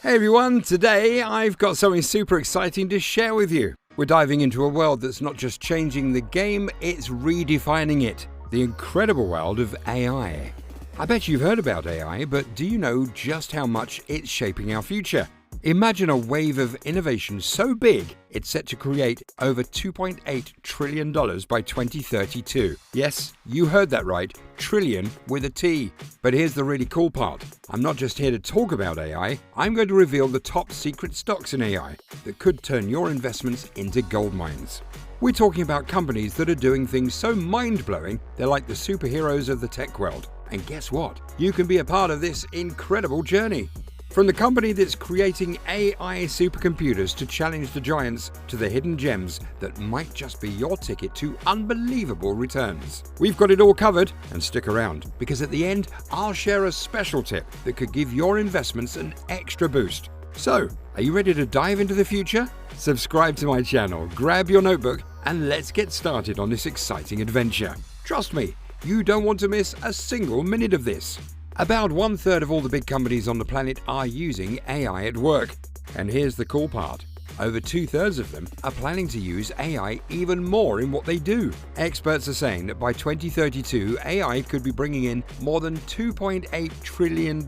Hey everyone, today I've got something super exciting to share with you. We're diving into a world that's not just changing the game, it's redefining it. The incredible world of AI. I bet you've heard about AI, but do you know just how much it's shaping our future? Imagine a wave of innovation so big, it's set to create over $2.8 trillion by 2032. Yes, you heard that right, trillion with a T. But here's the really cool part. I'm not just here to talk about AI, I'm going to reveal the top secret stocks in AI that could turn your investments into gold mines. We're talking about companies that are doing things so mind-blowing, they're like the superheroes of the tech world. And guess what? You can be a part of this incredible journey. From the company that's creating AI supercomputers to challenge the giants to the hidden gems that might just be your ticket to unbelievable returns. We've got it all covered, and stick around, because at the end, I'll share a special tip that could give your investments an extra boost. So, are you ready to dive into the future? Subscribe to my channel, grab your notebook, and let's get started on this exciting adventure. Trust me, you don't want to miss a single minute of this. About 1/3 of all the big companies on the planet are using AI at work. And here's the cool part. Over 2/3 of them are planning to use AI even more in what they do. Experts are saying that by 2032, AI could be bringing in more than $2.8 trillion.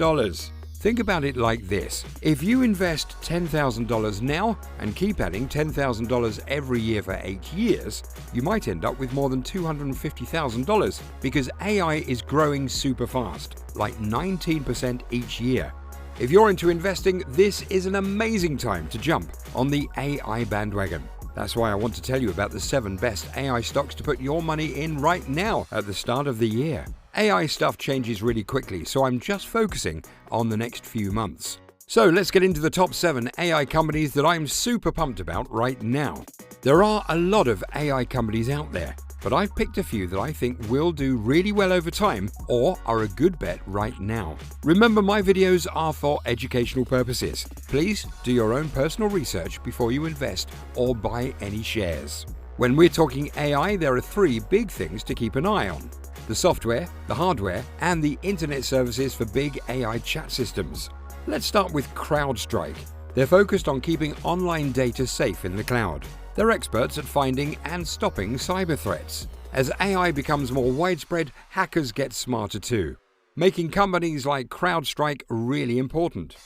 Think about it like this. If you invest $10,000 now and keep adding $10,000 every year for 8 years, you might end up with more than $250,000 because AI is growing super fast, like 19% each year. If you're into investing, this is an amazing time to jump on the AI bandwagon. That's why I want to tell you about the 7 best AI stocks to put your money in right now at the start of the year. AI stuff changes really quickly, so I'm just focusing on the next few months. So let's get into the top 7 AI companies that I'm super pumped about right now. There are a lot of AI companies out there, but I've picked a few that I think will do really well over time or are a good bet right now. Remember, my videos are for educational purposes. Please do your own personal research before you invest or buy any shares. When we're talking AI, there are 3 big things to keep an eye on: the software, the hardware, and the internet services for big AI chat systems. Let's start with Crowdstrike. They're focused on keeping online data safe in the cloud. They're experts at finding and stopping cyber threats. As AI becomes more widespread, hackers get smarter too, making companies like Crowdstrike really important.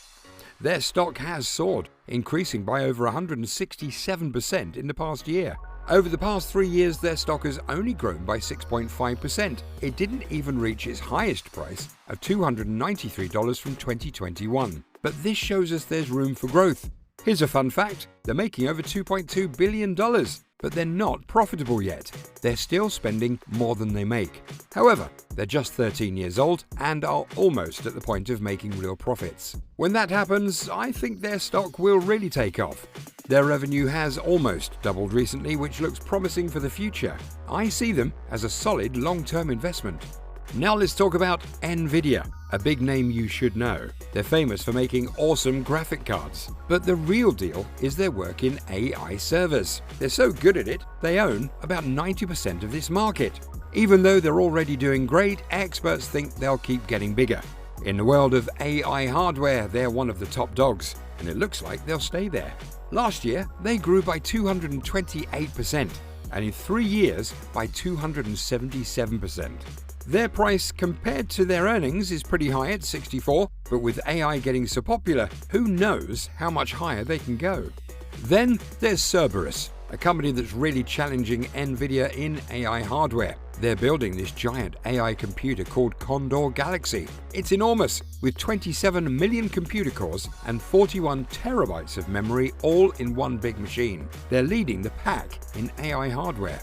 Their stock has soared, increasing by over 167% in the past year. Over the past 3 years, their stock has only grown by 6.5%. It didn't even reach its highest price of $293 from 2021. But this shows us there's room for growth. Here's a fun fact. They're making over $2.2 billion, but they're not profitable yet. They're still spending more than they make. However, they're just 13 years old and are almost at the point of making real profits. When that happens, I think their stock will really take off. Their revenue has almost doubled recently, which looks promising for the future. I see them as a solid long-term investment. Now let's talk about Nvidia, a big name you should know. They're famous for making awesome graphic cards. But the real deal is their work in AI servers. They're so good at it, they own about 90% of this market. Even though they're already doing great, experts think they'll keep getting bigger. In the world of AI hardware, they're one of the top dogs, and it looks like they'll stay there. Last year, they grew by 228%, and in 3 years by 277%. Their price compared to their earnings is pretty high at 64, but with AI getting so popular, who knows how much higher they can go. Then there's Cerberus, a company that's really challenging Nvidia in AI hardware. They're building this giant AI computer called Condor Galaxy. It's enormous, with 27 million computer cores and 41 terabytes of memory all in one big machine. They're leading the pack in AI hardware.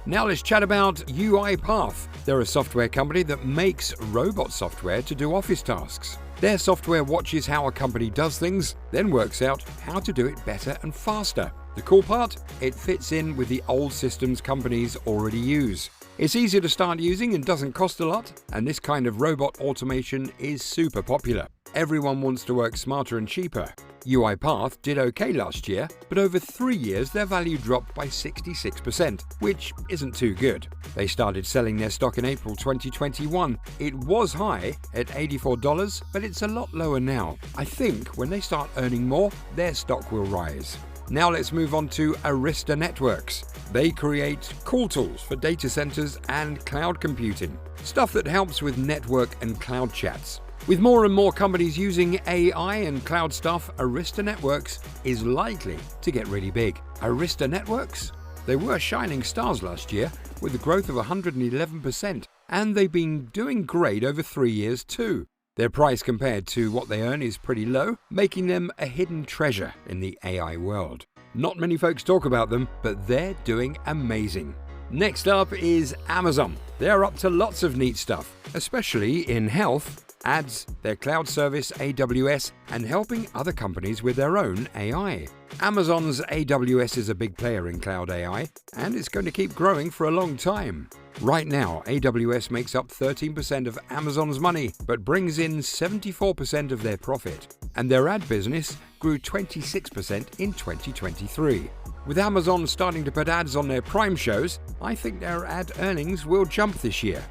Now let's chat about UIPath. They're a software company that makes robot software to do office tasks. Their software watches how a company does things, then works out how to do it better and faster. The cool part? It fits in with the old systems companies already use. It's easy to start using and doesn't cost a lot, and this kind of robot automation is super popular. Everyone wants to work smarter and cheaper. UIPath did okay last year, but over 3 years their value dropped by 66%, which isn't too good. They started selling their stock in April 2021. It was high at $84, but it's a lot lower now. I think when they start earning more, their stock will rise. Now let's move on to Arista Networks. They create cool tools for data centers and cloud computing, stuff that helps with network and cloud chats. With more and more companies using AI and cloud stuff, Arista Networks is likely to get really big. Arista Networks? They were shining stars last year with a growth of 111%, and they've been doing great over 3 years too. Their price compared to what they earn is pretty low, making them a hidden treasure in the AI world. Not many folks talk about them, but they're doing amazing. Next up is Amazon. They're up to lots of neat stuff, especially in health, ads, their cloud service AWS, and helping other companies with their own AI. Amazon's AWS is a big player in cloud AI, and it's going to keep growing for a long time. Right now, AWS makes up 13% of Amazon's money, but brings in 74% of their profit. And their ad business grew 26% in 2023. With Amazon starting to put ads on their Prime shows, I think their ad earnings will jump this year.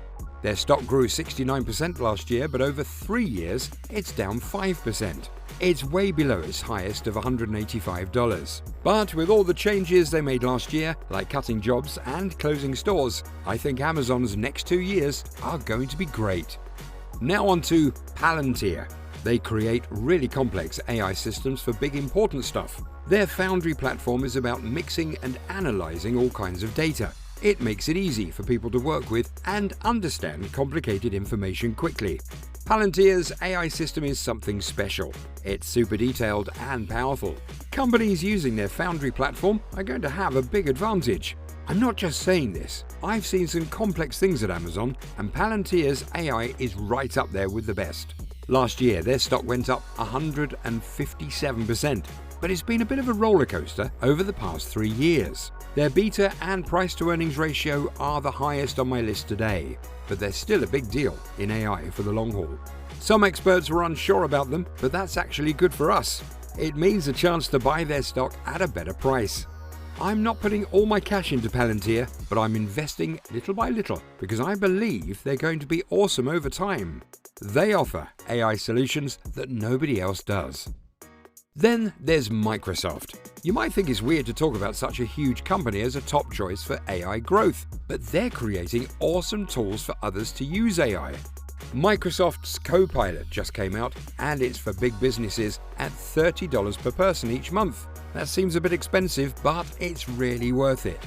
Their stock grew 69% last year, but over 3 years, it's down 5%. It's way below its highest of $185. But with all the changes they made last year, like cutting jobs and closing stores, I think Amazon's next 2 years are going to be great. Now on to Palantir. They create really complex AI systems for big important stuff. Their Foundry platform is about mixing and analyzing all kinds of data. It makes it easy for people to work with and understand complicated information quickly. Palantir's AI system is something special. It's super detailed and powerful. Companies using their Foundry platform are going to have a big advantage. I'm not just saying this. I've seen some complex things at Amazon, and Palantir's AI is right up there with the best. Last year, their stock went up 157%, but it's been a bit of a roller coaster over the past 3 years. Their beta and price-to-earnings ratio are the highest on my list today, but they're still a big deal in AI for the long haul. Some experts were unsure about them, but that's actually good for us. It means a chance to buy their stock at a better price. I'm not putting all my cash into Palantir, but I'm investing little by little because I believe they're going to be awesome over time. They offer AI solutions that nobody else does. Then there's Microsoft. You might think it's weird to talk about such a huge company as a top choice for AI growth, but they're creating awesome tools for others to use AI. Microsoft's Copilot just came out, and it's for big businesses at $30 per person each month. That seems a bit expensive, but it's really worth it.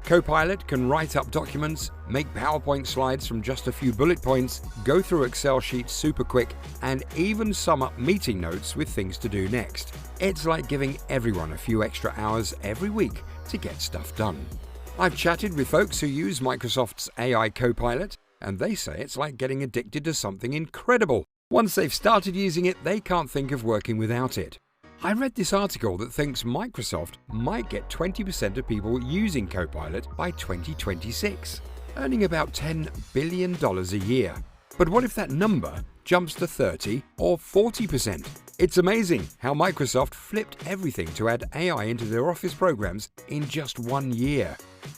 Copilot can write up documents, make PowerPoint slides from just a few bullet points, go through Excel sheets super quick, and even sum up meeting notes with things to do next. It's like giving everyone a few extra hours every week to get stuff done. I've chatted with folks who use Microsoft's AI Copilot, and they say it's like getting addicted to something incredible. Once they've started using it, they can't think of working without it. I read this article that thinks Microsoft might get 20% of people using Copilot by 2026, earning about $10 billion a year. But what if that number jumps to 30 or 40%? It's amazing how Microsoft flipped everything to add AI into their Office programs in just 1 year.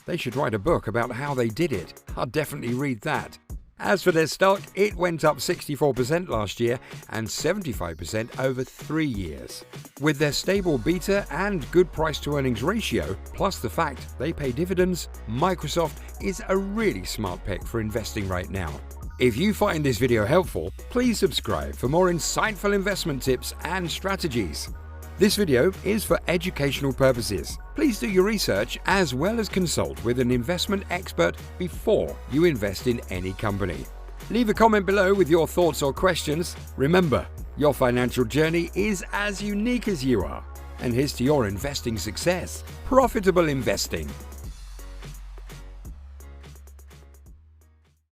They should write a book about how they did it. I'll definitely read that. As for their stock, it went up 64% last year and 75% over 3 years. With their stable beta and good price-to-earnings ratio, plus the fact they pay dividends, Microsoft is a really smart pick for investing right now. If you find this video helpful, please subscribe for more insightful investment tips and strategies. This video is for educational purposes. Please do your research as well as consult with an investment expert before you invest in any company. Leave a comment below with your thoughts or questions. Remember, your financial journey is as unique as you are. And here's to your investing success. Profitable investing.